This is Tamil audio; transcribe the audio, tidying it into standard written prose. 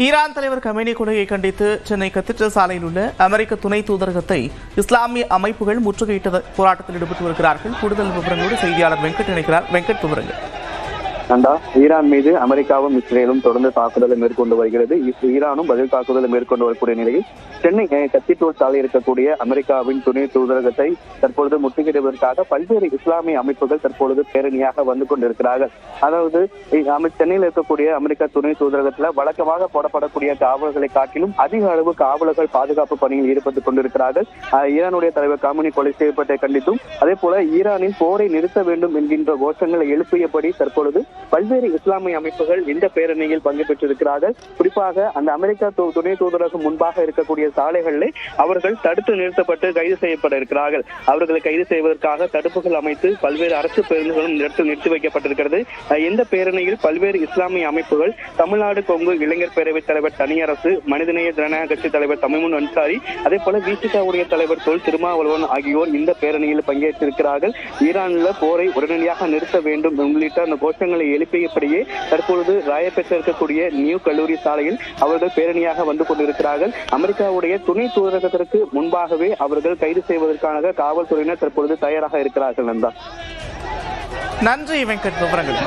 ஈரான் தலைவர் கமேனி கொலையை கண்டித்து சென்னை கத்தீட்ரல் சாலையில் உள்ள அமெரிக்க துணை தூதரகத்தை இஸ்லாமிய அமைப்புகள் முற்றுகையிட்ட போராட்டத்தில் ஈடுபட்டு வருகிறார்கள். கூடுதல் விவரங்களோடு செய்தியாளர் வெங்கட் இணைக்கிறார். வெங்கட், விவரங்கள். ஈரான் மீது அமெரிக்காவும் இஸ்ரேலும் தொடர்ந்து தாக்குதலை மேற்கொண்டு வருகிறது. ஈரானும் பதில் தாக்குதலை மேற்கொண்டு வரக்கூடிய நிலையில் சென்னை கத்தீட்ரல் சாலை இருக்கக்கூடிய அமெரிக்காவின் துணை தூதரகத்தை தற்பொழுது முற்றுகையிடுவதற்காக பல்வேறு இஸ்லாமிய அமைப்புகள் தற்பொழுது பேரணியாக வந்து கொண்டிருக்கிறார்கள். அதாவது சென்னையில் இருக்கக்கூடிய அமெரிக்கா துணை தூதரகத்தில் வழக்கமாக போடப்படக்கூடிய காவலர்களை காட்டிலும் அதிக அளவு காவலர்கள் பாதுகாப்பு பணியில் ஈடுபட்டுக் கொண்டிருக்கிறார்கள். ஈரானுடைய தலைவர் காமினி கொலை செய்யப்பட்டதை கண்டித்தும் அதே போல ஈரானின் போரை நிறுத்த வேண்டும் என்கின்ற கோஷங்களை எழுப்பியபடி தற்பொழுது பல்வேறு இஸ்லாமிய அமைப்புகள் இந்த பேரணியில் பங்கு பெற்றிருக்கிறார்கள். குறிப்பாக அந்த அமெரிக்கா துணை தூதரகம் முன்பாக இருக்கக்கூடிய சாலைகளில் அவர்கள் தடுத்து நிறுத்தப்பட்டு கைது செய்யப்பட இருக்கிறார்கள். அவர்களை கைது செய்வதற்காக தடுப்புகள் அமைத்து பல்வேறு அரசு பேருந்துகளும் நிறுத்தி வைக்கப்பட்டிருக்கிறது. இந்த பேரணியில் பல்வேறு இஸ்லாமிய அமைப்புகள் தமிழ்நாடு கொங்கு இளைஞர் பேரவைத் தலைவர் தனியரசு, மனிதநேய ஜனநாயக கட்சி தலைவர் தமிமுன் அன்சாரி, அதே போல விசிகாவுடைய தலைவர் தொல் திருமாவளவன் ஆகியோர் இந்த பேரணியில் பங்கேற்றிருக்கிறார்கள். ஈரானில் போரை உடனடியாக நிறுத்த வேண்டும் உள்ளிட்ட அந்த கோஷங்களை எழுப்பியபடியே தற்பொழுது ராயப்பேட்டில் இருக்கக்கூடிய நியூ கல்லூரி சாலையில் அவர்கள் பேரணியாக வந்து கொண்டிருக்கிறார்கள். அமெரிக்காவுடைய துணை தூதரகத்திற்கு முன்பாகவே அவர்கள் கைது செய்வதற்கான காவல்துறையினர் தற்பொழுது தயாராக இருக்கிறார்கள். நன்றி வெங்கட், விவரங்கள்.